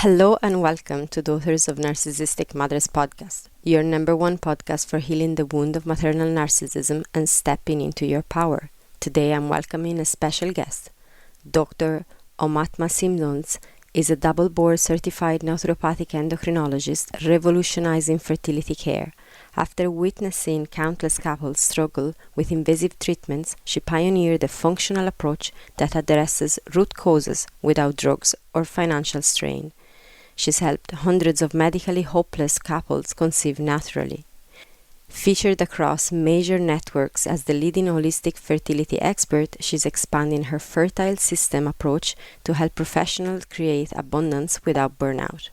Hello and welcome to Daughters of Narcissistic Mothers podcast, your number one podcast for healing the wound of maternal narcissism and stepping into your power. Today I'm welcoming a special guest. Dr. Aumatma Simmons is a double board certified naturopathic endocrinologist revolutionizing fertility care. After witnessing countless couples struggle with invasive treatments, she pioneered a functional approach that addresses root causes without drugs or financial strain. She's helped hundreds of medically hopeless couples conceive naturally. Featured across major networks as the leading holistic fertility expert, she's expanding her fertile system approach to help professionals create abundance without burnout.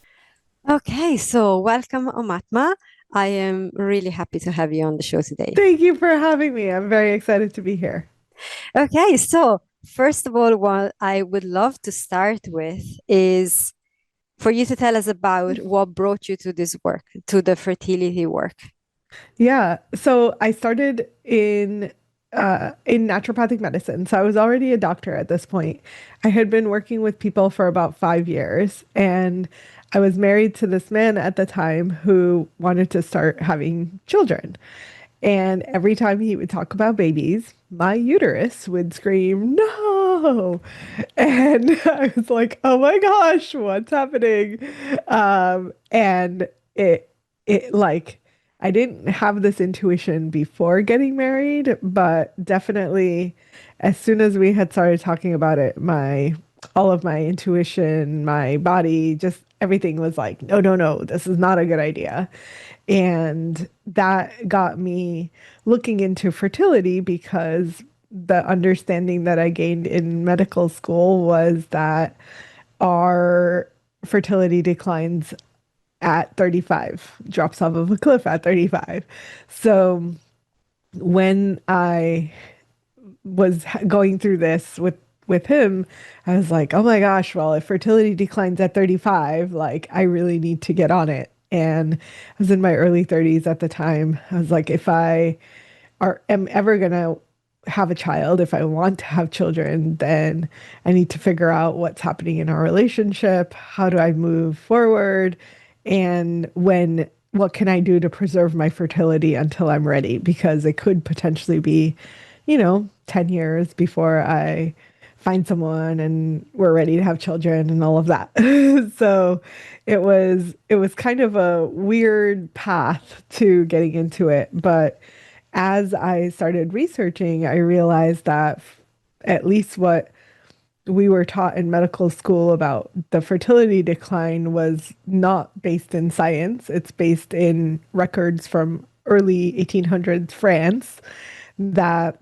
Okay, so welcome, Aumatma. I am really happy to have you on the show today. Thank you for having me. I'm very excited to be here. Okay, so first of all, what I would love to start with is for you to tell us about what brought you to this work, to the fertility work. Yeah, so I started in naturopathic medicine. So I was already a doctor at this point. I had been working with people for about 5 years, and I was married to this man at the time who wanted to start having children. And every time he would talk about babies, my uterus would scream, no. And I was like, oh my gosh, what's happening? And it like, I didn't have this intuition before getting married, but definitely as soon as we had started talking about it, all of my intuition, my body, just everything was like, no, no, no, this is not a good idea. And that got me looking into fertility because the understanding that I gained in medical school was that our fertility declines at 35, drops off of a cliff at 35. So when I was going through this with him, I was like, oh my gosh, well, if fertility declines at 35, like I really need to get on it. And I was in my early 30s at the time. I was like, if am ever gonna have a child, if I want to have children, then I need to figure out what's happening in our relationship. How do I move forward? And what can I do to preserve my fertility until I'm ready? Because it could potentially be, 10 years before I find someone and we're ready to have children and all of that. So it was kind of a weird path to getting into it. But as I started researching, I realized that at least what we were taught in medical school about the fertility decline was not based in science. It's based in records from early 1800s France that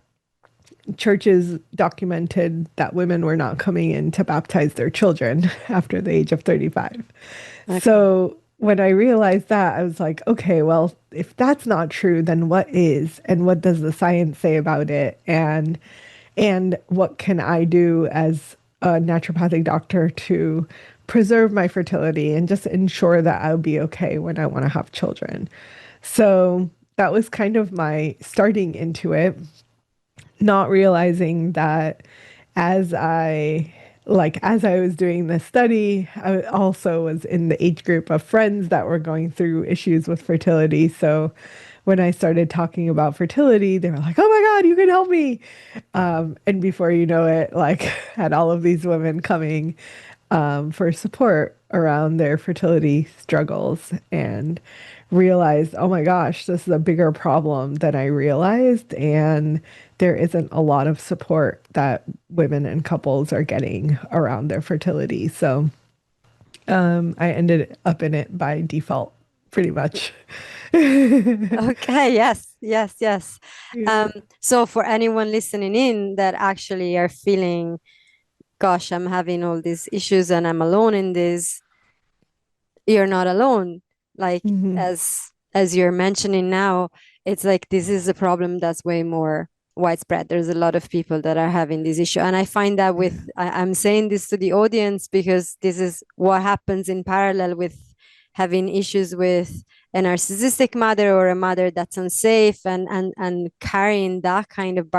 churches documented that women were not coming in to baptize their children after the age of 35. Okay. So when I realized that, I was like, okay, well, if that's not true, then what is? And what does the science say about it? And what can I do as a naturopathic doctor to preserve my fertility and just ensure that I'll be okay when I want to have children? So that was kind of my starting into it, not realizing that as I was doing this study, I also was in the age group of friends that were going through issues with fertility. So when I started talking about fertility, they were like, "Oh my God, you can help me!" And before you know it, like had all of these women coming for support around their fertility struggles, and realized, oh my gosh, this is a bigger problem than I realized. And there isn't a lot of support that women and couples are getting around their fertility. So I ended up in it by default, pretty much. Okay, yes. So for anyone listening in that actually are feeling, gosh, I'm having all these issues and I'm alone in this, you're not alone. Like as you're mentioning now, it's like this is a problem that's way more widespread. There's a lot of people that are having this issue. And I find that I'm saying this to the audience because this is what happens in parallel with having issues with a narcissistic mother or a mother that's unsafe and carrying that kind of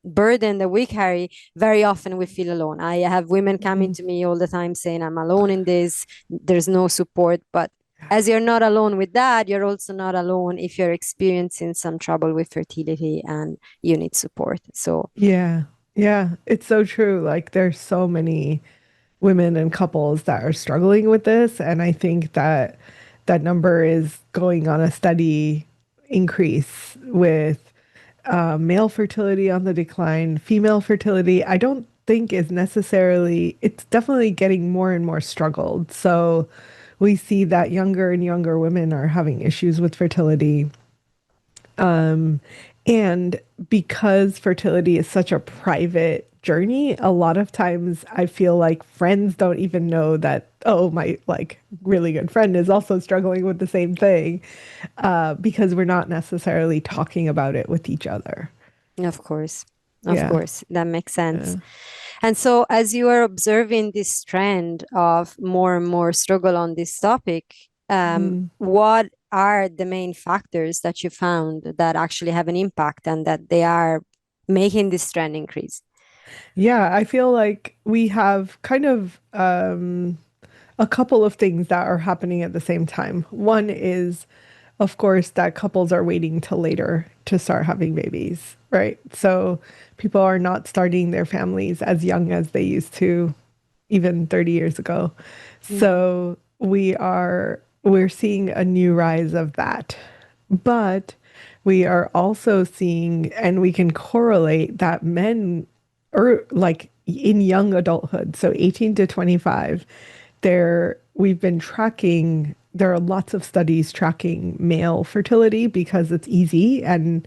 burden that we carry, very often we feel alone. I have women coming Mhm. to me all the time saying, I'm alone in this, there's no support. But as you're not alone with that, you're also not alone if you're experiencing some trouble with fertility and you need support. So, Yeah. Yeah. It's so true. Like there's so many women and couples that are struggling with this. And I think that that number is going on a steady increase with male fertility on the decline. Female fertility, I don't think is necessarily, it's definitely getting more and more struggled. So we see that younger and younger women are having issues with fertility. And because fertility is such a private journey, a lot of times I feel like friends don't even know that, oh, my like really good friend is also struggling with the same thing, because we're not necessarily talking about it with each other. of course. Of Yeah. course, that makes sense. Yeah. And so, as you are observing this trend of more and more struggle on this topic, Mm. what are the main factors that you found that actually have an impact and that they are making this trend increase? Yeah, I feel like we have kind of a couple of things that are happening at the same time. One is, of course, that couples are waiting till later to start having babies, right? So people are not starting their families as young as they used to even 30 years ago. Mhm. So we're seeing a new rise of that. But we are also seeing, and we can correlate that men or like in young adulthood, so 18 to 25, we've been tracking, there are lots of studies tracking male fertility because it's easy and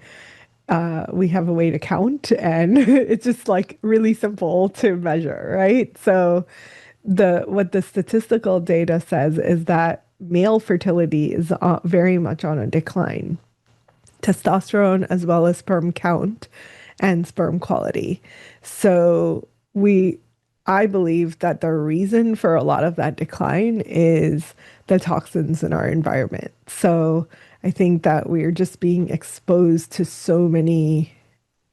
we have a way to count and it's just like really simple to measure, right? So the what the statistical data says is that male fertility is very much on a decline, testosterone as well as sperm count and sperm quality. So we I believe that the reason for a lot of that decline is the toxins in our environment. So I think that we're just being exposed to so many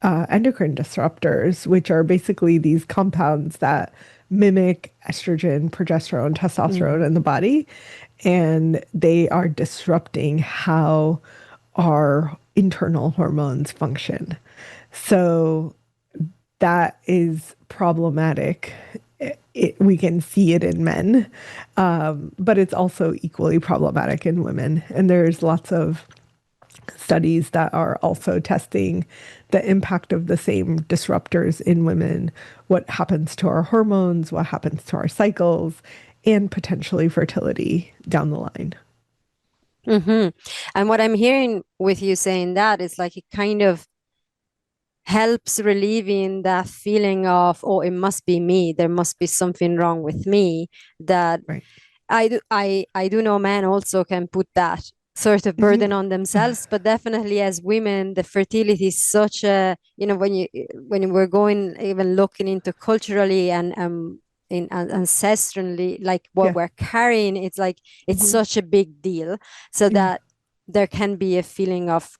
endocrine disruptors, which are basically these compounds that mimic estrogen, progesterone, testosterone Mhm. in the body. And they are disrupting how our internal hormones function. So that is problematic. We can see it in men, but it's also equally problematic in women. And there's lots of studies that are also testing the impact of the same disruptors in women, what happens to our hormones, what happens to our cycles, and potentially fertility down the line. Hmm. And what I'm hearing with you saying that is like it kind of helps relieving that feeling of, oh, it must be me. There must be something wrong with me. That Right. I do know men also can put that sort of burden Mhm. on themselves, but definitely as women, the fertility is such a, when we're going even looking into culturally and in ancestrally, like what Yeah. we're carrying, it's like it's Mhm. such a big deal. So Yeah. that there can be a feeling of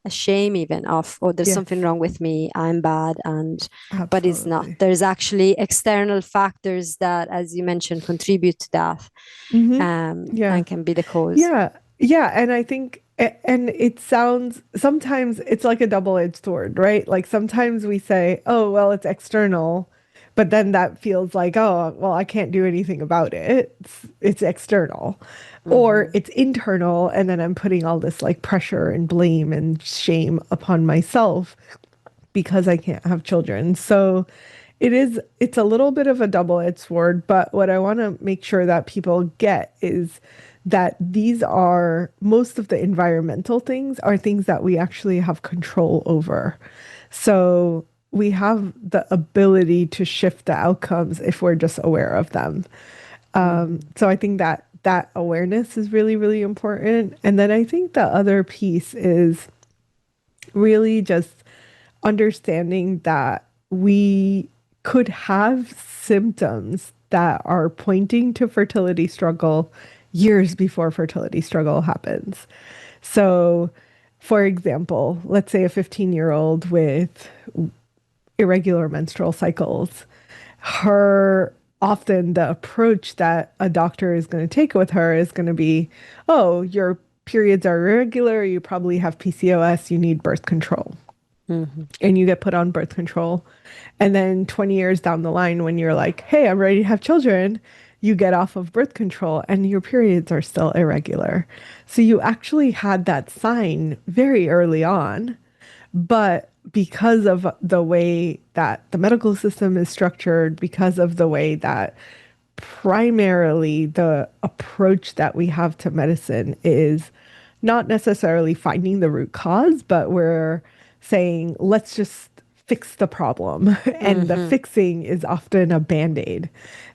a shame even of, oh, there's Yes. something wrong with me, I'm bad. And but it's not. Absolutely. There's actually external factors that, as you mentioned, contribute to that, Hmm. Yeah. and can be the cause. Yeah. Yeah. And I think, and it sounds, sometimes it's like a double-edged sword, right? Like sometimes we say, oh, well, it's external, but then that feels like, oh, well, I can't do anything about it. It's external. Or Hmm. it's internal, and then I'm putting all this like pressure and blame and shame upon myself because I can't have children. So it's a little bit of a double-edged sword, but what I want to make sure that people get is that these are most of the environmental things are things that we actually have control over. So we have the ability to shift the outcomes if we're just aware of them. Hmm. So I think that that awareness is really, really important. And then I think the other piece is really just understanding that we could have symptoms that are pointing to fertility struggle years before fertility struggle happens. So, for example, let's say a 15-year-old with irregular menstrual cycles, her often the approach that a doctor is going to take with her is going to be, oh, your periods are irregular, you probably have PCOS, you need birth control. Mm-hmm. And you get put on birth control. And then 20 years down the line, when you're like, hey, I'm ready to have children, you get off of birth control and your periods are still irregular. So you actually had that sign very early on. But because of the way that the medical system is structured, because of the way that primarily the approach that we have to medicine is not necessarily finding the root cause, but we're saying, let's just fix the problem. And the Mm-hmm. fixing is often a band aid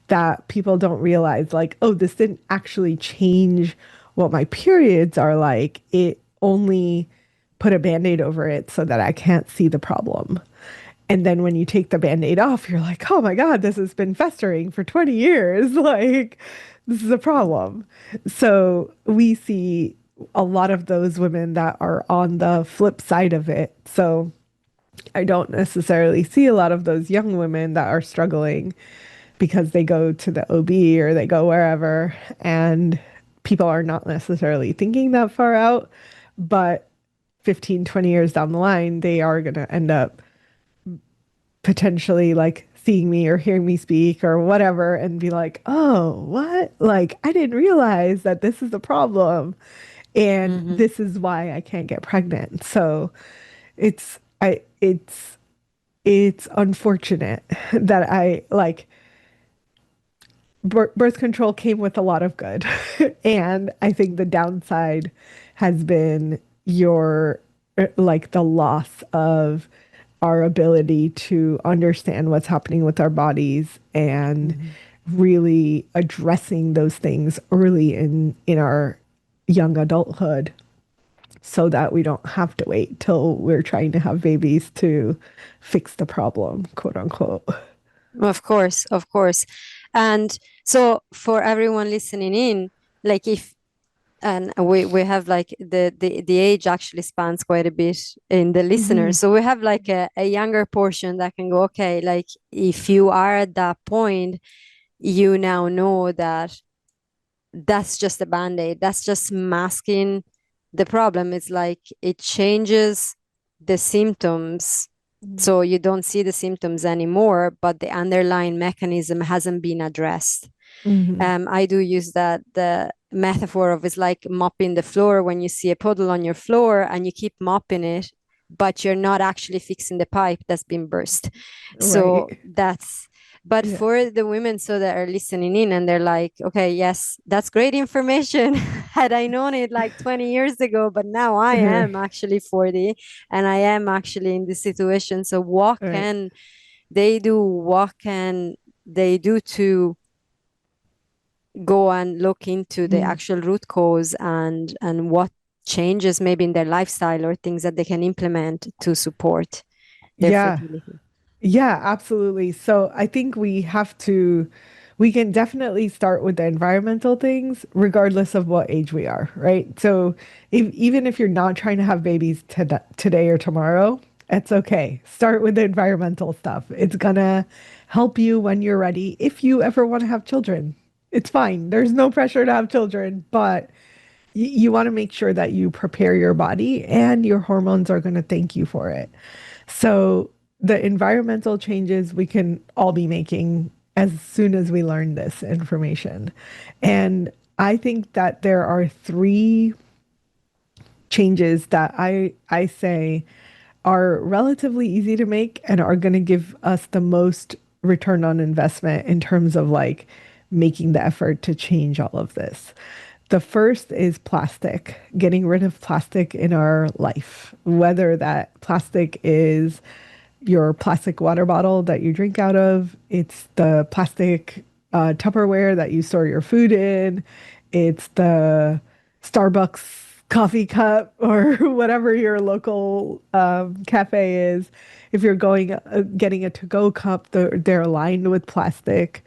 that people don't realize, like, oh, this didn't actually change what my periods are like. It only put a band aid over it so that I can't see the problem. And then when you take the band-aid off, you're like, oh my God, this has been festering for 20 years. Like, this is a problem. So we see a lot of those women that are on the flip side of it. So I don't necessarily see a lot of those young women that are struggling because they go to the OB or they go wherever and people are not necessarily thinking that far out. But 15, 20 years down the line, they are going to end up potentially like seeing me or hearing me speak or whatever and be like, oh, what? Like, I didn't realize that this is a problem. And Mm-hmm. this is why I can't get pregnant. So it's, I, it's unfortunate that I like birth control came with a lot of good. And I think the downside has been your like the loss of our ability to understand what's happening with our bodies and Mm-hmm. really addressing those things early in our young adulthood so that we don't have to wait till we're trying to have babies to fix the problem, quote unquote. Of course, of course. And so for everyone listening in, like if and we have like the age actually spans quite a bit in the Mm-hmm. listeners. So we have like a younger portion that can go, okay, like if you are at that point, you now know that that's just a band-aid. That's just masking the problem. It's like it changes the symptoms. So you don't see the symptoms anymore, but the underlying mechanism hasn't been addressed. Mm-hmm. I do use that the metaphor of it's like mopping the floor when you see a puddle on your floor and you keep mopping it, but you're not actually fixing the pipe that's been burst. So Right. that's but Yeah. for the women so that are listening in and they're like, okay, yes, that's great information. Had I known it like 20 years ago, but now I am actually 40 and I am actually in this situation. So what Right. can they do? What can they do to go and look into the Mm. actual root cause and what changes maybe in their lifestyle or things that they can implement to support their Yeah. fertility. Yeah, absolutely. So I think we can definitely start with the environmental things, regardless of what age we are, right? So even if you're not trying to have babies today or tomorrow, it's okay. Start with the environmental stuff. It's gonna help you when you're ready. If you ever want to have children, it's fine. There's no pressure to have children, but you want to make sure that you prepare your body and your hormones are going to thank you for it. So the environmental changes we can all be making as soon as we learn this information. And I think that there are three changes that I say are relatively easy to make and are going to give us the most return on investment in terms of like making the effort to change all of this. The first is plastic, getting rid of plastic in our life, whether that plastic is your plastic water bottle that you drink out of, it's the plastic Tupperware that you store your food in, it's the Starbucks coffee cup or whatever your local cafe is. If you're going getting a to-go cup, they're lined with plastic.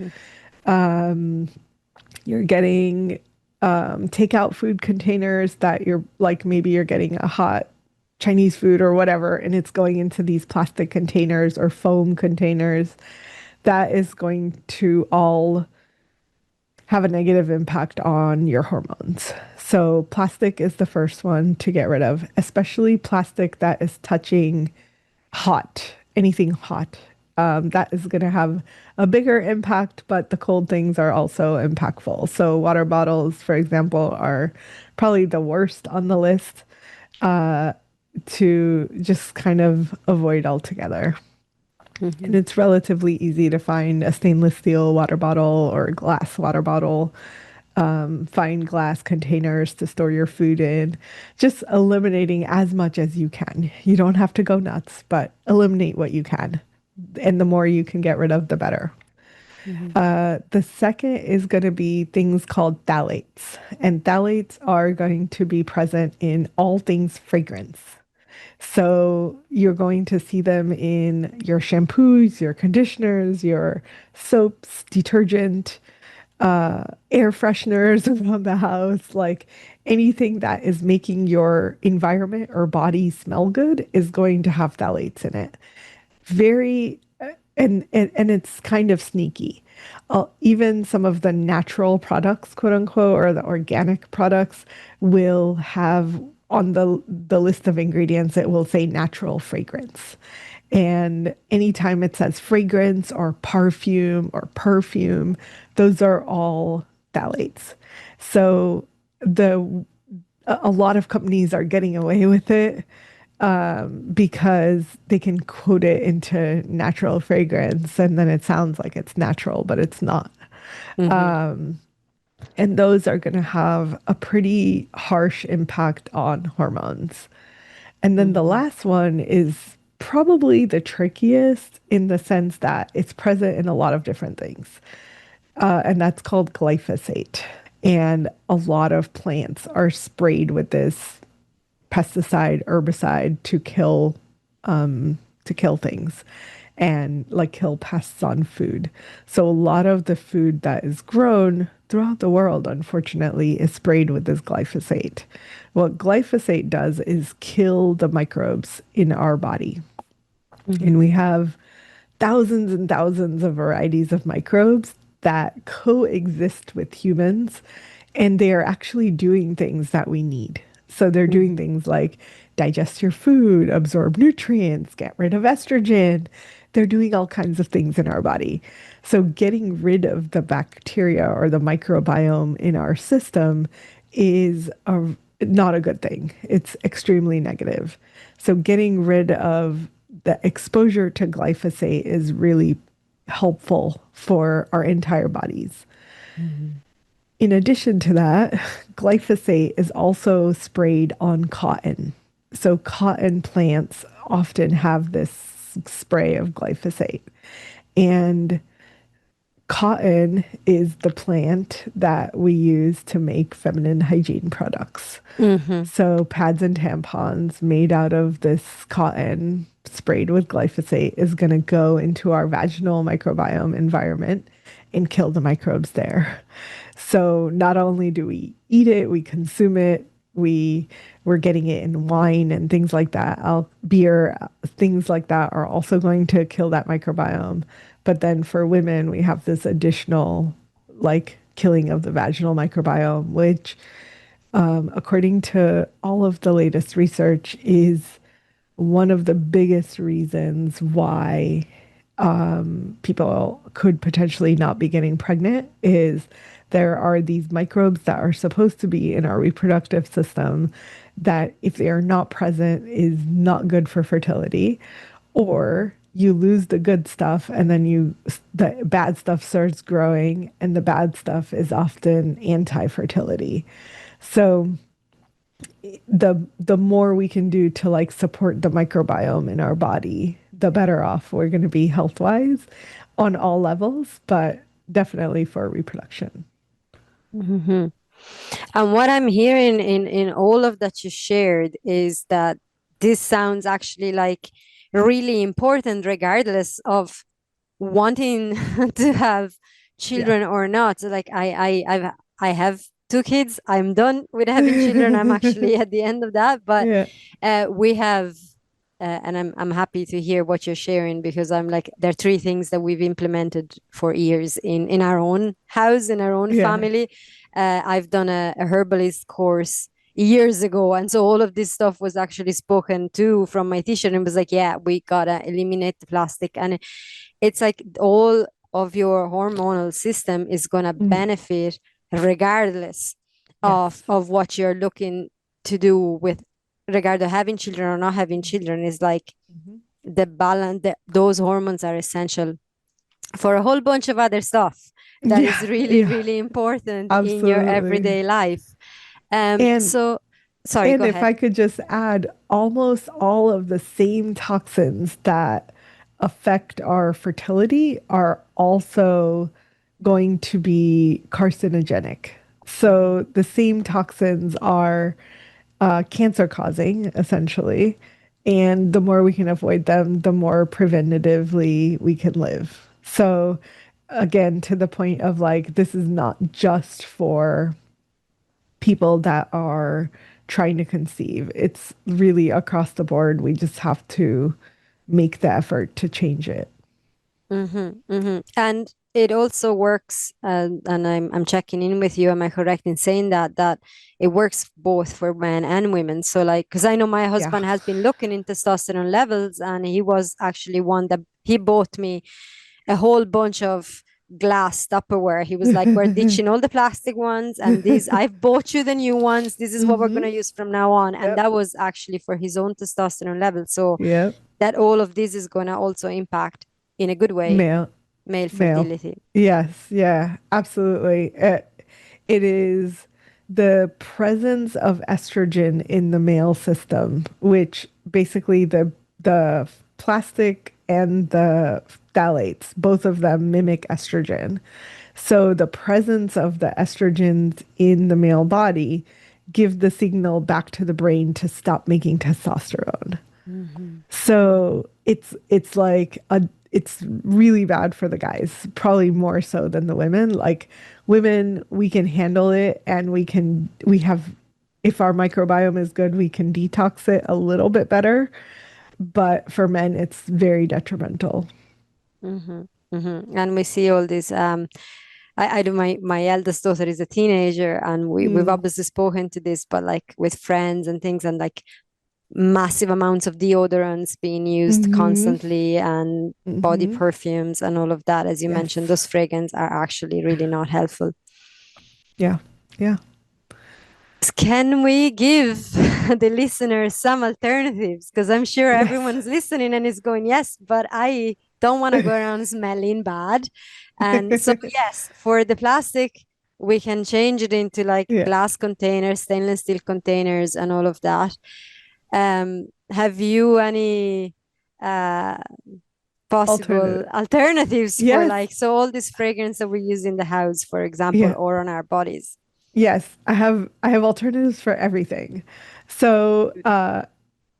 You're getting takeout food containers that you're like maybe you're getting a hot Chinese food or whatever, and it's going into these plastic containers or foam containers, that is going to all have a negative impact on your hormones. So, plastic is the first one to get rid of, especially plastic that is touching anything hot. That is going to have a bigger impact, but the cold things are also impactful. So, water bottles, for example, are probably the worst on the list to just kind of avoid altogether. And it's relatively easy to find a stainless steel water bottle or a glass water bottle. Find glass containers to store your food in. Just eliminating as much as you can. You don't have to go nuts, but eliminate what you can. And the more you can get rid of, the better. Mm-hmm. The second is going to be things called phthalates. And phthalates are going to be present in all things fragrance. So you're going to see them in your shampoos, your conditioners, your soaps, detergent, air fresheners around the house, like anything that is making your environment or body smell good is going to have phthalates in it. Very, and it's kind of sneaky. Even some of the natural products, quote unquote, or the organic products will have on the list of ingredients, it will say natural fragrance. And anytime it says fragrance or perfume, those are all phthalates. So the a lot of companies are getting away with it because they can quote it into natural fragrance and then it sounds like it's natural, but it's not. Mm-hmm. And those are going to have a pretty harsh impact on hormones. And then the Mm-hmm. last one is probably the trickiest in the sense that it's present in a lot of different things. And that's called glyphosate. And a lot of plants are sprayed with this pesticide, herbicide to kill things and like kill pests on food. So a lot of the food that is grown throughout the world, unfortunately, is sprayed with this glyphosate. What glyphosate does is kill the microbes in our body. And Mm-hmm. we have thousands and thousands of varieties of microbes that coexist with humans, and they are actually doing things that we need. So they're doing Mm-hmm. things like digest your food, absorb nutrients, get rid of estrogen. They're doing all kinds of things in our body. So getting rid of the bacteria or the microbiome in our system is not a good thing. It's extremely negative. So getting rid of the exposure to glyphosate is really helpful for our entire bodies. Mm-hmm. In addition to that, glyphosate is also sprayed on cotton. So, cotton plants often have this spray of glyphosate. And cotton is the plant that we use to make feminine hygiene products. Mm-hmm. So, pads and tampons made out of this cotton sprayed with glyphosate is going to go into our vaginal microbiome environment and kill the microbes there. So, not only do we eat it, we consume it, we're getting it in wine and things like that. Beer, things like that are also going to kill that microbiome. But then for women, we have this additional like killing of the vaginal microbiome, which according to all of the latest research, is one of the biggest reasons why people could potentially not be getting pregnant is there are these microbes that are supposed to be in our reproductive system that if they are not present is not good for fertility, or you lose the good stuff and then the bad stuff starts growing, and the bad stuff is often anti-fertility. So the more we can do to like support the microbiome in our body, the better off we're going to be health wise on all levels, but definitely for reproduction. Mm-hmm. And what I'm hearing in all of that you shared is that this sounds actually like really important, regardless of wanting to have Yeah. children or not. Like I have 2 kids. I'm done with having children. I'm actually at the end of that. But Yeah. we have, and I'm happy to hear what you're sharing, because I'm like, there are 3 things that we've implemented for years in our own house, in our own Yeah. family. I've done a herbalist course years ago, and so all of this stuff was actually spoken to from my teacher, and it was like, yeah, we gotta eliminate the plastic. And it's like all of your hormonal system is gonna Mm. benefit regardless Yes. of what you're looking to do with regard to having children or not having children. Is like Mhm. the balance, those hormones are essential for a whole bunch of other stuff that is Yeah. really, Yeah. really important in your Absolutely. everyday life. And So sorry, and go if ahead. I could just add, almost all of the same toxins that affect our fertility are also going to be carcinogenic. So the same toxins are cancer causing, essentially. And the more we can avoid them, the more preventatively we can live. So, again, to the point of like, this is not just for people that are trying to conceive, it's really across the board. We just have to make the effort to change it. And it also works, and I'm checking in with you. Am I correct in saying that it works both for men and women? So, like, because I know my Yeah. husband has been looking into testosterone levels, and he was actually one that he bought me a whole bunch of glass Tupperware. He was like, "We're ditching all the plastic ones, and these I've bought you the new ones. This is what we're Hmm. gonna use from now on." And Yep. that was actually for his own testosterone level. So Yep. that all of this is gonna also impact in a good way Male. male Male. fertility. Yes. Yeah. Absolutely. It is the presence of estrogen in the male system, which basically the plastic and the phthalates, both of them mimic estrogen. So the presence of the estrogens in the male body give the signal back to the brain to stop making testosterone. Mhm. So it's like a it's really bad for the guys, probably more so than the women. Like women, we can handle it and we have if our microbiome is good, we can detox it a little bit better. But for men, it's very detrimental. And we see all this. I do. My eldest daughter is a teenager, and we've Mm. obviously spoken to this, but like with friends and things, and like massive amounts of deodorants being used Hmm. constantly, and body Hmm. perfumes and all of that. As you mentioned, Yes. those fragrances are actually really not helpful. Yeah. Yeah. Can we give the listeners some alternatives? Because I'm sure Yes. everyone's listening and is going, yes, but I don't want to go around smelling bad. And so, yes, for the plastic, we can change it into like Yeah. glass containers, stainless steel containers, and all of that. Have you any uh, possible Alternative. alternatives for Yes. like, so all this fragrance that we use in the house, for example, Yeah. or on our bodies? Yes. I have alternatives for everything. So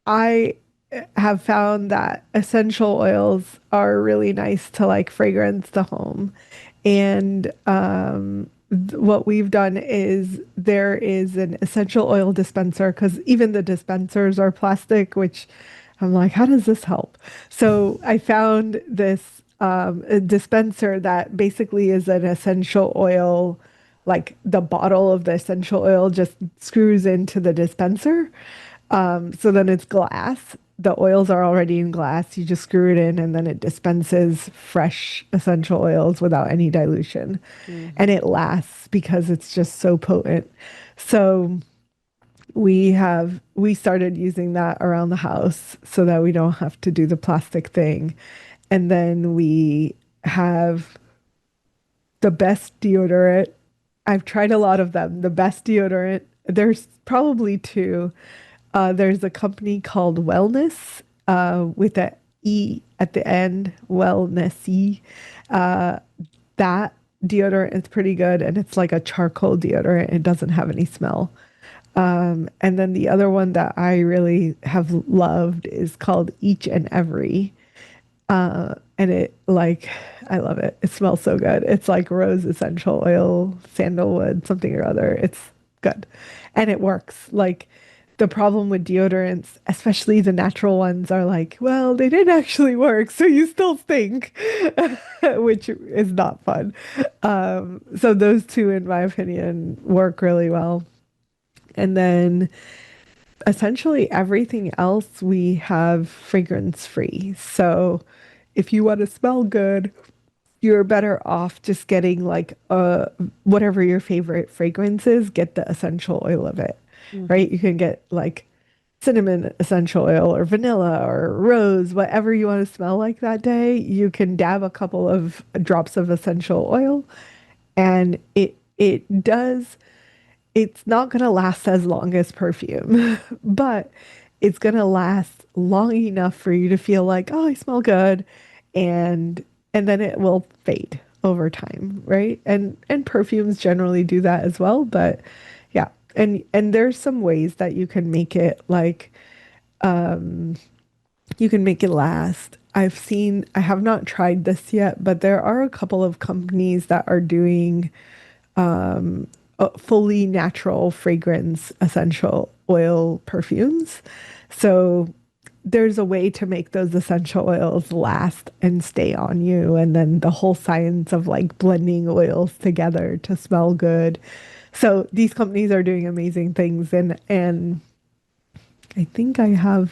I have found that essential oils are really nice to like fragrance the home. And what we've done is there is an essential oil dispenser because even the dispensers are plastic, which I'm like, how does this help? So I found this a dispenser that basically is an essential oil, like the bottle of the essential oil just screws into the dispenser. So then it's glass. The oils are already in glass. You just screw it in and then it dispenses fresh essential oils without any dilution. And Mhm. it lasts because it's just so potent. So we started using that around the house so that we don't have to do the plastic thing. And then we have the best deodorant. I've tried a lot of them. The best deodorant, there's probably two. There's a company called Wellness with a E at the end, Wellnessy. Uh, that deodorant is pretty good, and it's like a charcoal deodorant. It doesn't have any smell. And then the other one that I really have loved is called Each and Every. and it like I love it. It smells so good. It's like rose essential oil, sandalwood, something or other. It's good. And it works. Like the problem with deodorants, especially the natural ones, are like, well, they didn't actually work, so you still stink, which is not fun. So those two, in my opinion, work really well. And then essentially everything else we have fragrance free. So if you want to smell good, you're better off just getting like whatever your favorite fragrance is, get the essential oil of it. Mm-hmm. Right? You can get like cinnamon essential oil or vanilla or rose, whatever you want to smell like that day. You can dab a couple of drops of essential oil, and it does, it's not going to last as long as perfume, but it's going to last long enough for you to feel like, oh, I smell good, and then it will fade over time, right? And perfumes generally do that as well, but yeah. And there's some ways that you can make it like you can make it last. I have not tried this yet, but there are a couple of companies that are doing fully natural fragrance essential oil perfumes. So there's a way to make those essential oils last and stay on you. And then the whole science of like blending oils together to smell good. So these companies are doing amazing things. And I think I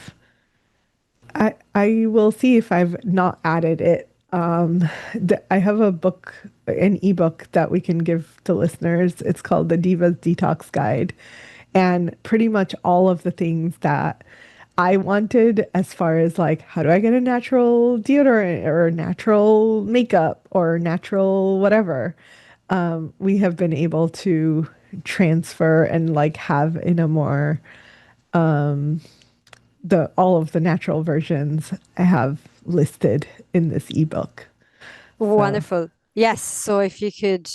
will see if I've not added it. I have a book, an ebook that we can give to listeners. It's called The Diva's Detox Guide. And pretty much all of the things that I wanted, as far as like, how do I get a natural deodorant or natural makeup or natural whatever, we have been able to transfer and like have in a more the all of the natural versions I have listed in this ebook. So Wonderful. Yes. So if you could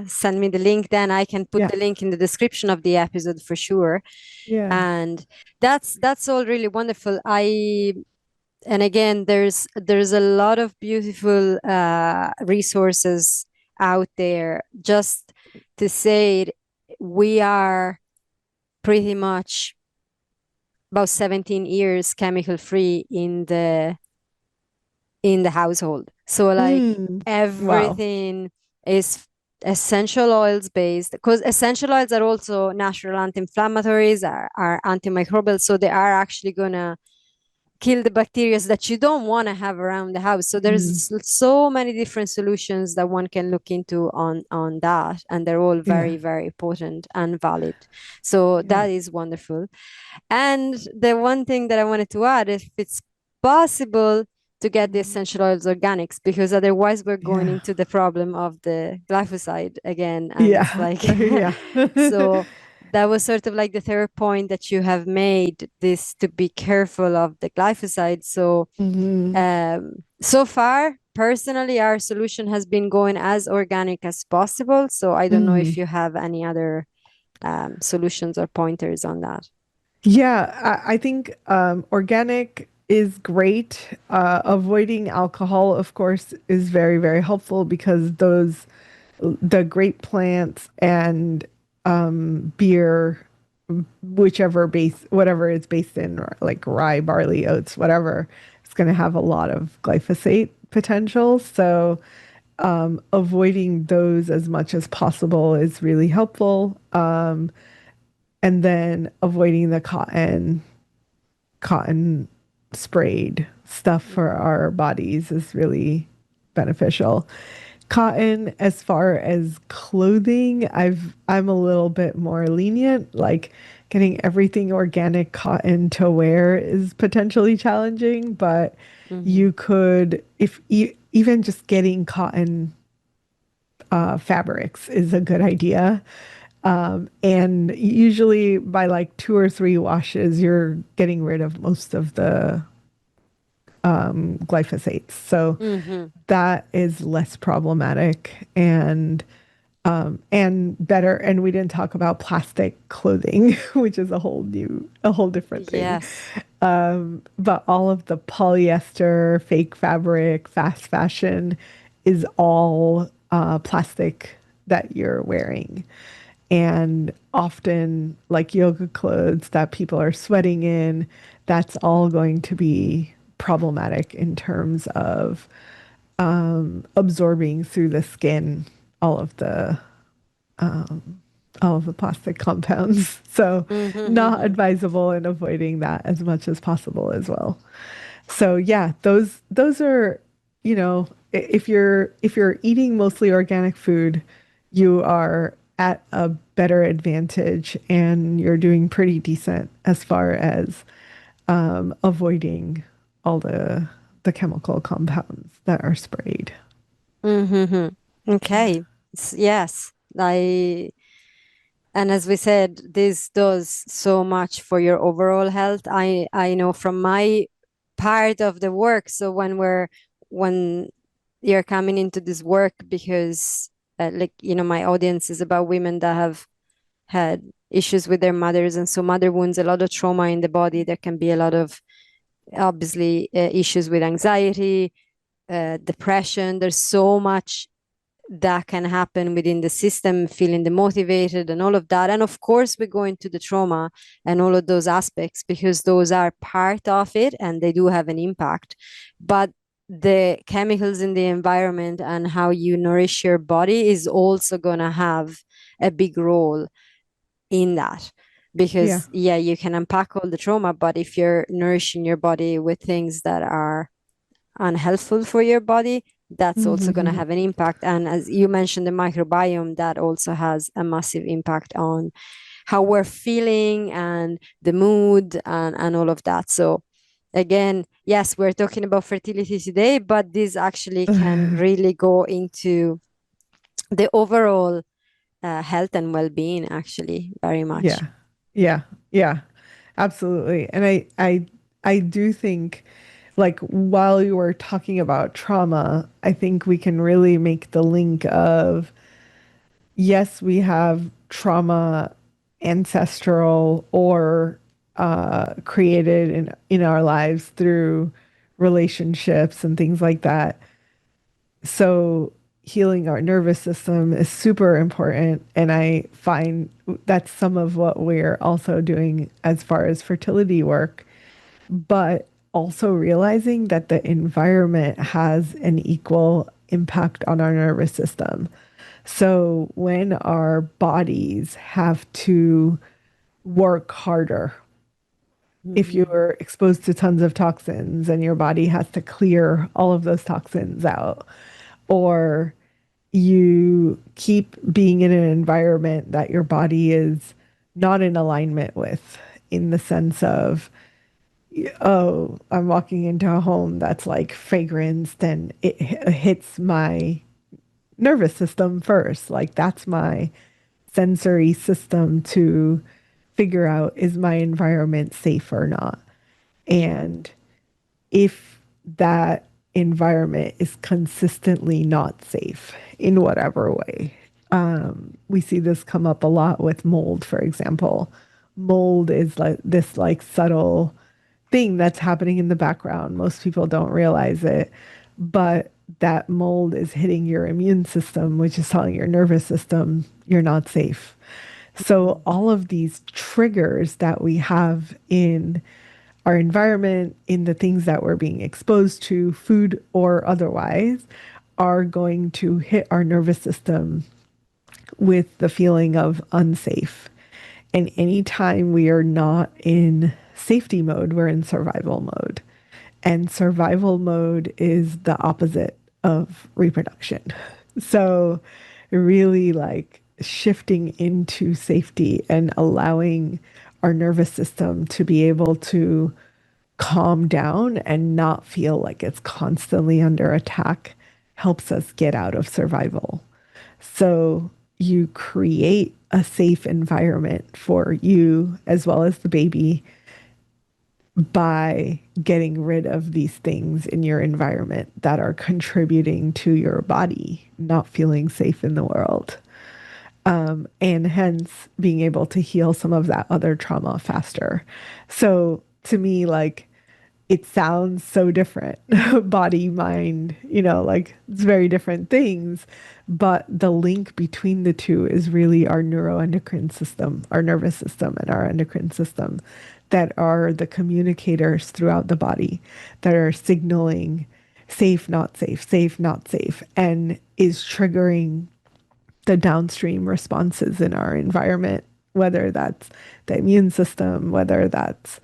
send me the link, then I can put yeah, the link in the description of the episode for sure. yeah. And that's all really wonderful. And again, there's a lot of beautiful resources out there. Just to say it, we are pretty much about 17 years chemical free in the household. So like Wow. everything is essential oils based, because essential oils are also natural anti-inflammatories, are antimicrobial, so they are actually gonna kill the bacteria that you don't want to have around the house. So Mm, there's so many different solutions that one can look into on that, and they're all yeah. very, very potent and valid. So Yeah. that is wonderful. And the one thing that I wanted to add, if it's possible to get the Mhm. essential oils organics, because otherwise we're going Yeah. into the problem of the glyphosate again. And it's Yeah. like, Yeah. so that was sort of like the third point that you have made, this to be careful of the glyphosate. So, hmm so far, personally, our solution has been going as organic as possible. So I don't know if mm. you have any other solutions or pointers on that. Yeah, I think organic is great. Avoiding alcohol, of course, is very, very helpful because the grape plants and beer, whichever base, whatever it's based in, or like rye, barley, oats, whatever, it's going to have a lot of glyphosate potential. So avoiding those as much as possible is really helpful. And then avoiding the cotton sprayed stuff for Mhm. our bodies is really beneficial. Cotton, as far as clothing, I'm a little bit more lenient. Like getting everything organic cotton to wear is potentially challenging, but Mhm. you could, if even just getting cotton fabrics is a good idea. And usually by like 2 or 3 washes, you're getting rid of most of the glyphosates. So Mhm. that is less problematic and better. And we didn't talk about plastic clothing, which is a whole different thing. Yes. But all of the polyester, fake fabric, fast fashion is all plastic that you're wearing. And often, like yoga clothes that people are sweating in, that's all going to be problematic in terms of absorbing through the skin all of the all of the plastic compounds. So, not Mm-hmm. advisable and avoiding that as much as possible as well. So, yeah, those are, if you're eating mostly organic food, you are at a better advantage and you're doing pretty decent as far as avoiding all the chemical compounds that are sprayed. Mm-hmm. Okay. Yes. And as we said, this does so much for your overall health. I know from my part of the work. So when you're coming into this work, because like, my audience is about women that have had issues with their mothers, and so mother wounds, a lot of trauma in the body. There can be a lot of obviously issues with anxiety, depression. There's so much that can happen within the system, feeling demotivated and all of that. And of course, we go into the trauma and all of those aspects because those are part of it and they do have an impact. But the chemicals in the environment and how you nourish your body is also going to have a big role in that. Yeah. Because, yeah, you can unpack all the trauma, but if you're nourishing your body with things that are unhealthful for your body, that's also going to Hmm. have an impact. And as you mentioned, the microbiome, that also has a massive impact on how we're feeling and the mood and all of that. So, again, yes, we're talking about fertility today, but this actually can really go into the overall health and well being, actually, very much. Yeah. Yeah. Yeah. Absolutely. And I do think like while you were talking about trauma, I think we can really make the link of yes, we have trauma ancestral or created in our lives through relationships and things like that. So healing our nervous system is super important. And I find that's some of what we're also doing as far as fertility work, but also realizing that the environment has an equal impact on our nervous system. So when our bodies have to work harder, if Mhm. you're exposed to tons of toxins and your body has to clear all of those toxins out, or you keep being in an environment that your body is not in alignment with, in the sense of, oh, I'm walking into a home that's like fragrance, then hits my nervous system first. Like that's my sensory system to figure out, is my environment safe or not? And if that environment is consistently not safe in whatever way, we see this come up a lot with mold, for example. Mold is like this like subtle thing that's happening in the background. Most people don't realize it, but that mold is hitting your immune system, which is telling your nervous system you're not safe. So all of these triggers that we have in our environment, in the things that we're being exposed to, food or otherwise, are going to hit our nervous system with the feeling of unsafe. And anytime we are not in safety mode, we're in survival mode. And survival mode is the opposite of reproduction. So, really like shifting into safety and allowing our nervous system to be able to calm down and not feel like it's constantly under attack helps us get out of survival. So you create a safe environment for you as well as the baby by getting rid of these things in your environment that are contributing to your body not feeling safe in the world. And hence being able to heal some of that other trauma faster. So to me, like, it sounds so different. Body, mind, like it's very different things. But the link between the two is really our neuroendocrine system, our nervous system, and our endocrine system that are the communicators throughout the body that are signaling safe, not safe, and is triggering the downstream responses in our environment, whether that's the immune system, whether that's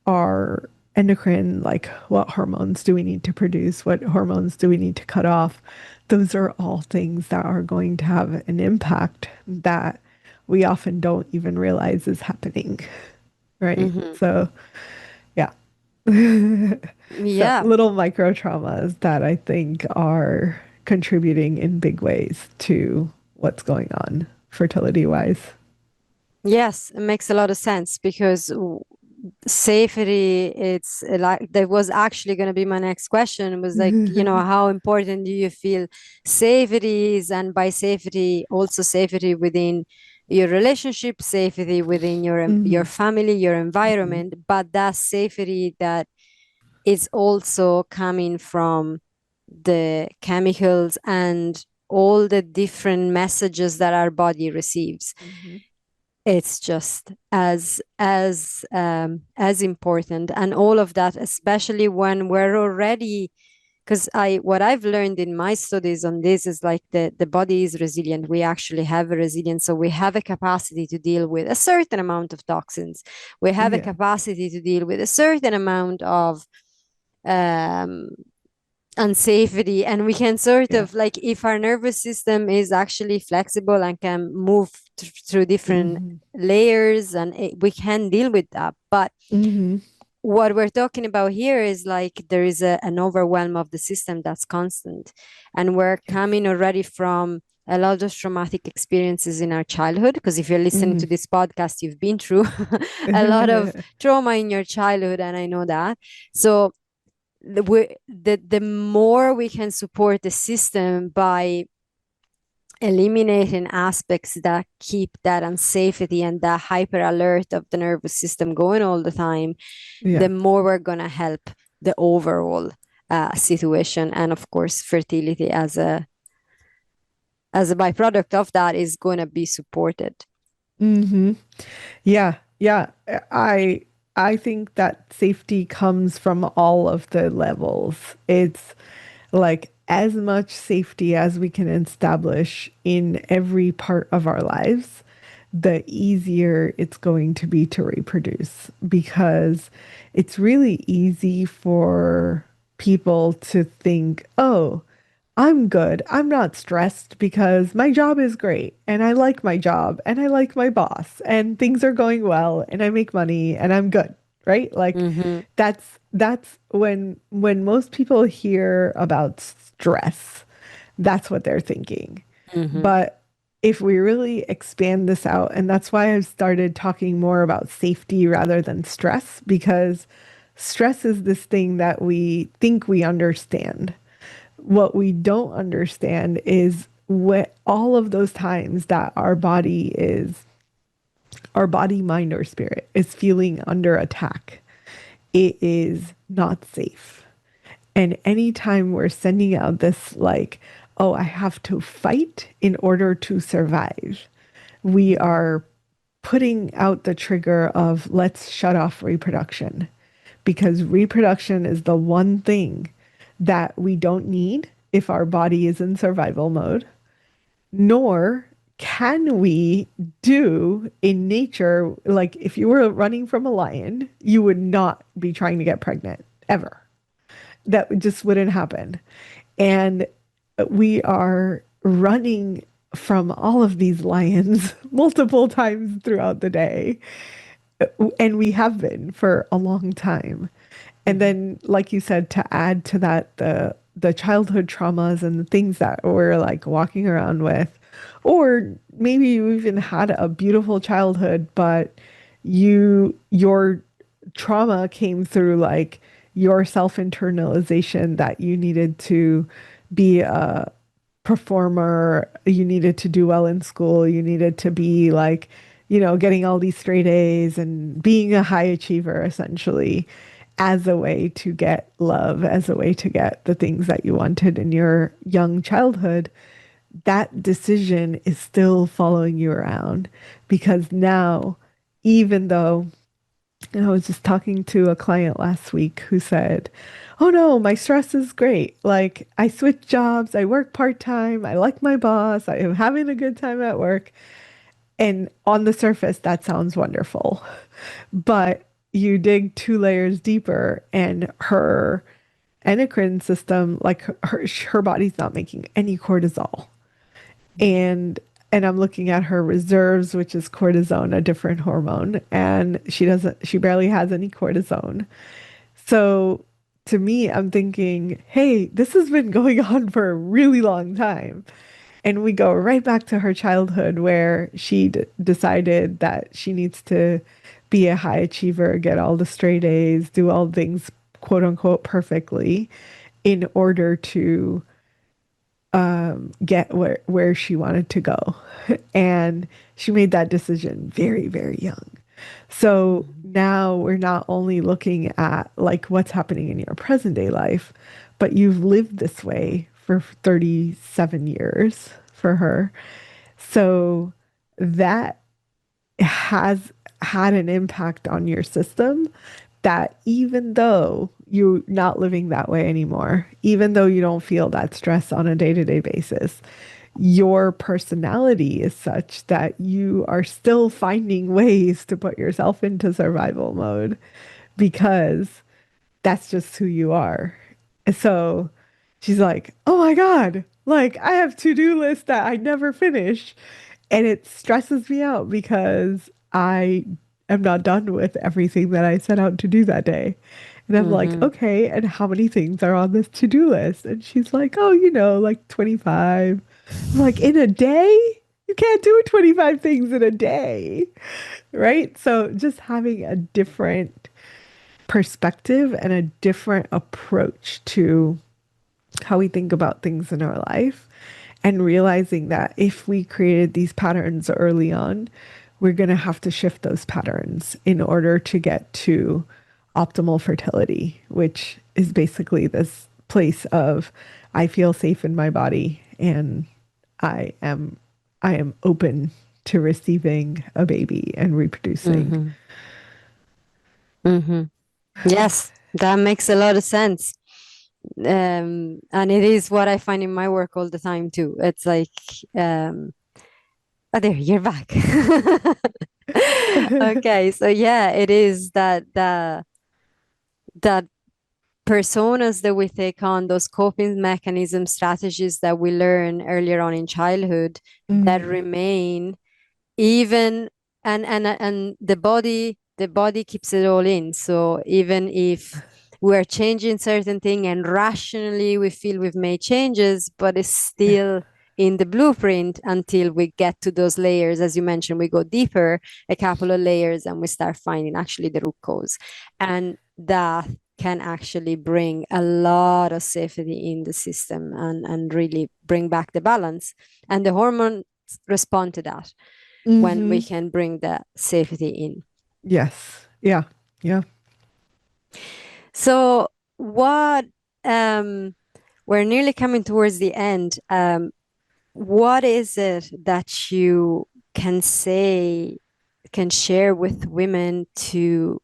our endocrine, like what hormones do we need to produce, what hormones do we need to cut off. Those are all things that are going to have an impact that we often don't even realize is happening, right? Hmm. So, yeah. So, Yeah. little micro traumas that I think are contributing in big ways to what's going on fertility wise. Yes, it makes a lot of sense because safety, it's like that was actually going to be my next question. It was like, how important do you feel safety is? And by safety, also safety within your relationship, safety within your Hmm. family, your Hmm. environment, but that safety that is also coming from the chemicals and all the different messages that our body receives. Hmm. It's just as important, and all of that, especially when we're already, because I what I've learned in my studies on this is like the body is resilient. We actually have a resilience, so we have a capacity to deal with a certain amount of toxins. We have a Yeah. capacity to deal with a certain amount of um unsafety, and we can sort Yeah. of like, if our nervous system is actually flexible and can move through different Hmm. layers, and we can deal with that. But Hmm. what we're talking about here is like there is an overwhelm of the system that's constant, and we're Yes. coming already from a lot of traumatic experiences in our childhood, because if you're listening Hmm. to this podcast, you've been through a lot of trauma in your childhood, and I know that. So the more we can support the system by eliminating aspects that keep that unsafety and that hyper alert of the nervous system going all the time, the Yeah. more we're going to help the overall situation. And of course, fertility as a byproduct of that is going to be supported. Hmm. Yeah. Yeah. I think that safety comes from all of the levels. It's like as much safety as we can establish in every part of our lives, the easier it's going to be to reproduce, because it's really easy for people to think, oh, I'm good. I'm not stressed because my job is great and I like my job and I like my boss and things are going well and I make money and I'm good, right? Like Mm-hmm. that's when most people hear about stress, that's what they're thinking. Mm-hmm. But if we really expand this out, and that's why I've started talking more about safety rather than stress, because stress is this thing that we think we understand. What we don't understand is what all of those times that our body, mind, or spirit is feeling under attack, it is not safe. And anytime we're sending out this, like, oh, I have to fight in order to survive, we are putting out the trigger of let's shut off reproduction, because reproduction is the one thing that we don't need if our body is in survival mode, nor can we do in nature. Like if you were running from a lion, you would not be trying to get pregnant ever. That just wouldn't happen. And we are running from all of these lions multiple times throughout the day. And we have been for a long time. And Mm-hmm. then, like you said, to add to that, the childhood traumas and the things that we're like walking around with, or maybe you even had a beautiful childhood, but your trauma came through like your self internalization that you needed to be performer, you needed to do well in school, you needed to be like, getting all these straight A's and being a high achiever essentially as a way to get love, as a way to get the things that you wanted in your young childhood, that decision is still following you around because now, even though, and I was just talking to a client last week who said, "Oh no, my stress is great. Like, I switched jobs, I work part time, I like my boss, I am having a good time at work." And on the surface, that sounds wonderful. But you dig two layers deeper, and her endocrine system, like her body's not making any cortisol. And I'm looking at her reserves, which is cortisone, a different hormone, and she barely has any cortisone. So to me, I'm thinking, hey, this has been going on for a really long time. And we go right back to her childhood where she decided that she needs to be a high achiever, get all the straight A's, do all things quote unquote perfectly in order to get where she wanted to go. And she made that decision very, very young. So now we're not only looking at like what's happening in your present day life, but you've lived this way for 37 years for her. So that has had an impact on your system that even though you're not living that way anymore, even though you don't feel that stress on a day to day basis, your personality is such that you are still finding ways to put yourself into survival mode because that's just who you are. So she's like, "Oh my God, like I have to-do lists that I never finish." And it stresses me out because I am not done with everything that I set out to do that day. And I'm like, Mm-hmm. "Okay, and how many things are on this to-do list?" And she's like, "Oh, like 25." I'm like, "In a day? You can't do 25 things in a day." Right? So just having a different perspective and a different approach to how we think about things in our life, and realizing that if we created these patterns early on, we're going to have to shift those patterns in order to get to optimal fertility, which is basically this place of I feel safe in my body and I am I am open to receiving a baby and reproducing. Mm-hmm. Mm-hmm. Yes, that makes a lot of sense. And it is what I find in my work all the time too. It's like, oh, there, you're back. Okay, so yeah, it is that personas that we take on, those coping mechanism strategies that we learn earlier on in childhood that Mm, remain even, and the body keeps it all in. So even if we're changing certain thing and rationally we feel we've made changes, but it's yeah. still in the blueprint until we get to those layers. As you mentioned, we go deeper a couple of layers and we start finding actually the root cause, and that can actually bring a lot of safety in the system, and really bring back the balance, and the hormones respond to that when we Mm-hmm. can bring the safety in. Yes. Yeah. Yeah. So what, um we're nearly coming towards the end. What is it that you can say, can share with women to,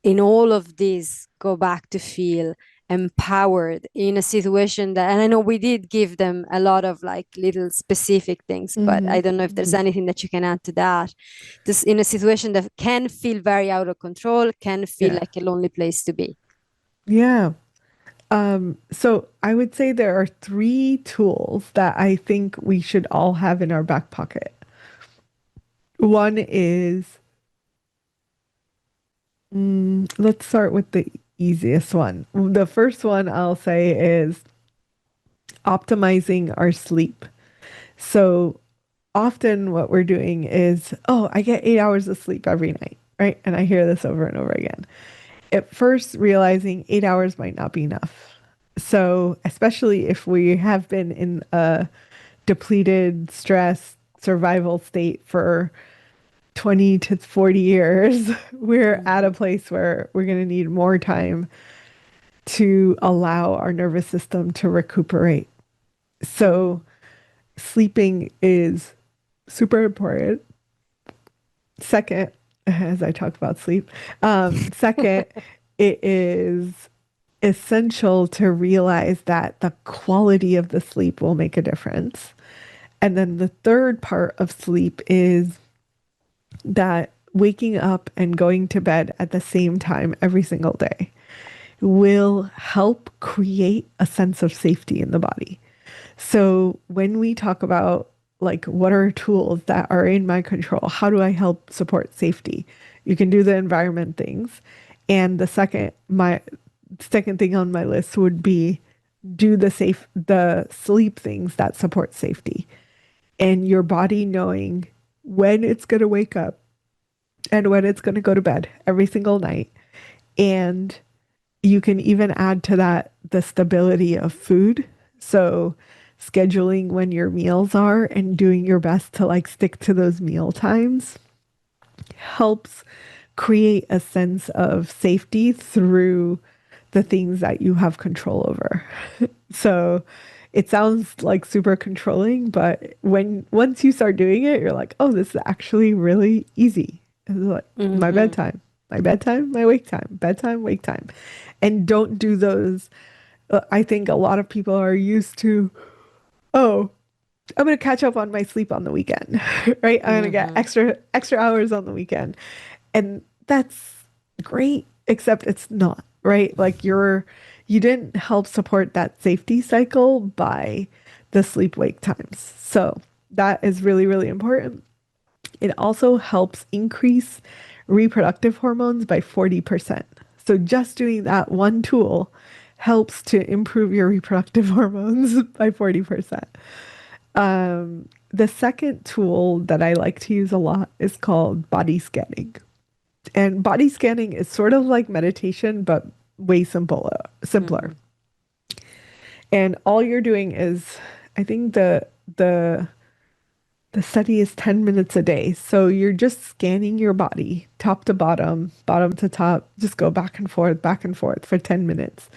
in all of this, go back to feel empowered in a situation that, and I know we did give them a lot of like little specific things, but Mm-hmm. I don't know if there's Mm-hmm. anything that you can add to that. This in a situation that can feel very out of control, can feel Yeah. like a lonely place to be. Yeah. So I would say there are three tools that I think we should all have in our back pocket. One is, let's start with the easiest one. The first one I'll say is optimizing our sleep. So often what we're doing is, oh, I get 8 hours of sleep every night, right? And I hear this over and over again. At first, realizing 8 hours might not be enough. So, especially if we have been in a depleted, stress, survival state for 20 to 40 years, we're at a Mm-hmm. place where we're going to need more time to allow our nervous system to recuperate. So, sleeping is super important. Second, as I talk about sleep, second, it is essential to realize that the quality of the sleep will make a difference. And then the third part of sleep is that waking up and going to bed at the same time every single day will help create a sense of safety in the body. So when we talk about like what are tools that are in my control, how do I help support safety? You can do the environment things. And my second thing on my list would be do the sleep things that support safety. And your body knowing when it's going to wake up and when it's going to go to bed every single night. And you can even add to that the stability of food. So scheduling when your meals are and doing your best to like stick to those meal times helps create a sense of safety through the things that you have control over. So it sounds like super controlling, but once you start doing it, you're like, oh, this is actually really easy. It's like Mm-hmm. my bedtime, my wake time, bedtime, wake time. And don't do those. I think a lot of people are used to, oh, I'm going to catch up on my sleep on the weekend, right? I'm going to get Mm-hmm. extra hours on the weekend. And that's great, except it's not, right? Like you didn't help support that safety cycle by the sleep wake times. So that is really, really important. It also helps increase reproductive hormones by 40%. So just doing that one tool helps to improve your reproductive hormones by 40%. The second tool that I like to use a lot is called body scanning. And body scanning is sort of like meditation, but way simpler. Mm-hmm. And all you're doing is, I think the the study is 10 minutes a day. So you're just scanning your body, top to bottom, bottom to top, just go back and forth for 10 minutes.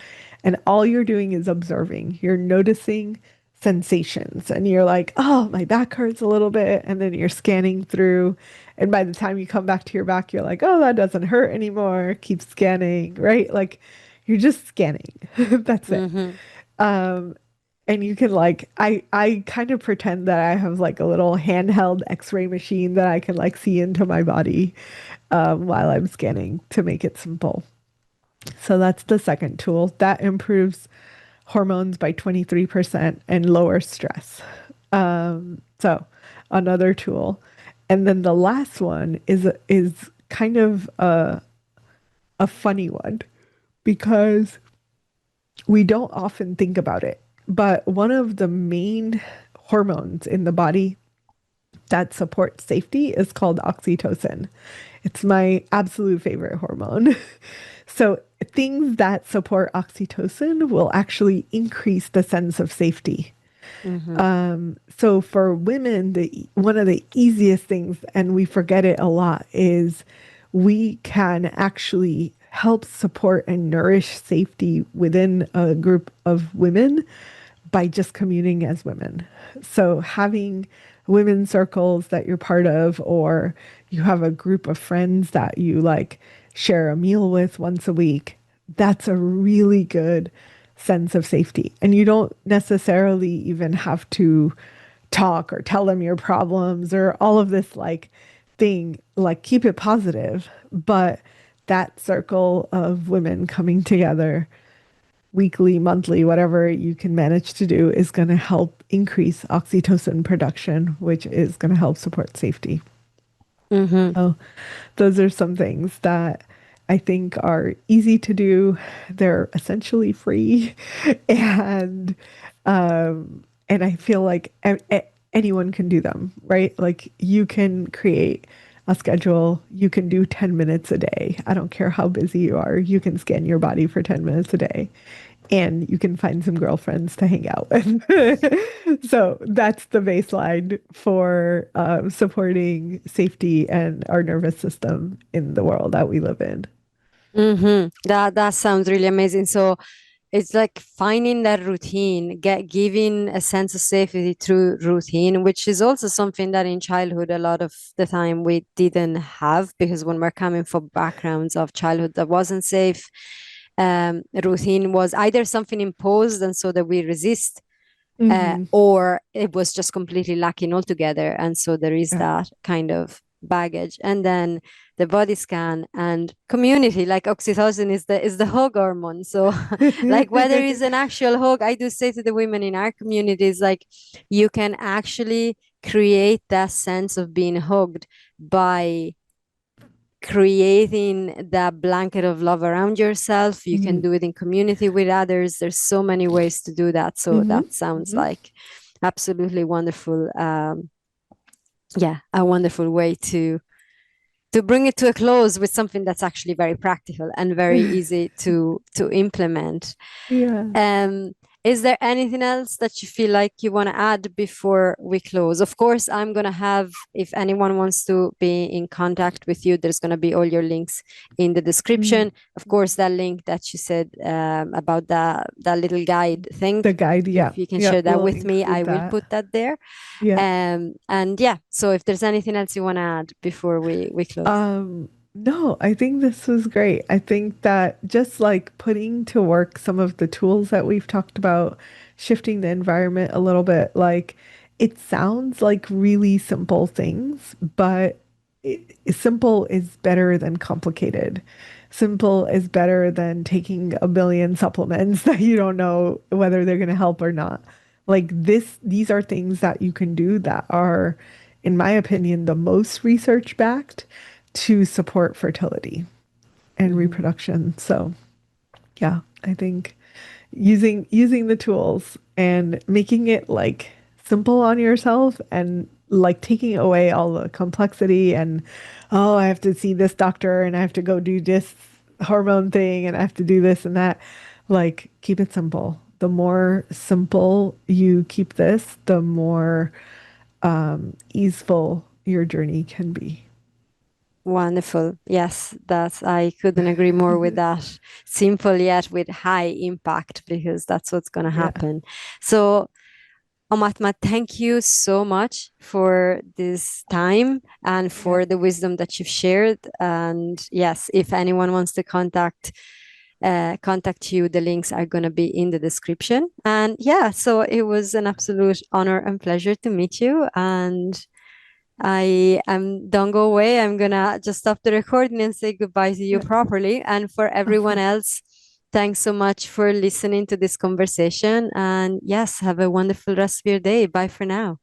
And all you're doing is observing. You're noticing sensations and you're like, oh, my back hurts a little bit. And then you're scanning through. And by the time you come back to your back, you're like, oh, that doesn't hurt anymore. Keep scanning, right? Like you're just scanning. That's it. Mm-hmm. Um, and you can like I kind of pretend that I have like a little handheld X-ray machine that I can like see into my body while I'm scanning to make it simple. So that's the second tool that improves hormones by 23% and lowers stress. So another tool. And then the last one is kind of a funny one because we don't often think about it. But one of the main hormones in the body that supports safety is called oxytocin. It's my absolute favorite hormone. So, things that support oxytocin will actually increase the sense of safety. Mm-hmm. So for women, the one of the easiest things, and we forget it a lot, is we can actually help support and nourish safety within a group of women by just communing as women. So having women's circles that you're part of, or you have a group of friends that you like share a meal with once a week, that's a really good sense of safety. And you don't necessarily even have to talk or tell them your problems or all of this like thing, like keep it positive. But that circle of women coming together weekly, monthly, whatever you can manage to do is going to help increase oxytocin production, which is going to help support safety. Mm-hmm. So those are some things that I think are easy to do. They're essentially free, and I feel like anyone can do them, right? Like you can create a schedule. You can do 10 minutes a day. I don't care how busy you are. You can scan your body for 10 minutes a day. and you can find some girlfriends to hang out with. So that's the baseline for supporting safety and our nervous system in the world that we live in. That sounds really amazing. So it's like finding that routine, giving a sense of safety through routine, which is also something that in childhood a lot of the time we didn't have, because when we're coming from backgrounds of childhood that wasn't safe, routine was either something imposed and so that we resist, Hmm. or it was just completely lacking altogether. And so there is Yeah. that kind of baggage. And then the body scan and community, like oxytocin is the hug hormone. So like whether it's an actual hug, I do say to the women in our communities, like you can actually create that sense of being hugged by creating that blanket of love around yourself. You can Hmm. do it in community with others. There's so many ways to do that. So Hmm. that sounds Hmm. like absolutely wonderful. Yeah, a wonderful way to bring it to a close with something that's actually very practical and very easy to implement. Yeah. Um, is there anything else that you feel like you want to add before we close? Of course, I'm going to have, if anyone wants to be in contact with you, there's going to be all your links in the Mm. description. Of course, that link that you said about that little guide thing, The guide, yeah. if you can Yeah, share that we'll with me, I include will that. put that there. Yeah. And yeah, so if there's anything else you want to add before we close. No, I think this was great. I think that just like putting to work some of the tools that we've talked about, shifting the environment a little bit, like it sounds like really simple things, but simple is better than complicated. Simple is better than taking a billion supplements that you don't know whether they're going to help or not. Like these are things that you can do that are, in my opinion, the most research backed to support fertility and Mhm. reproduction. So, yeah, I think using the tools and making it like simple on yourself and like taking away all the complexity and oh, I have to see this doctor and I have to go do this hormone thing and I have to do this and that. Like keep it simple. The more simple you keep this, the more easeful your journey can be. Wonderful. Yes, that's, I couldn't agree more with that. Simple yet with high impact, because that's what's going to Yeah. happen. So, Aumatma, thank you so much for this time and Yeah. for the wisdom that you've shared. And yes, if anyone wants to contact you, the links are going to be in the description. And yeah, so it was an absolute honor and pleasure to meet you. And I am, don't go away. I'm gonna just stop the recording and say goodbye to you Yeah. properly. And for everyone Okay. else, thanks so much for listening to this conversation. And yes, have a wonderful rest of your day. Bye for now.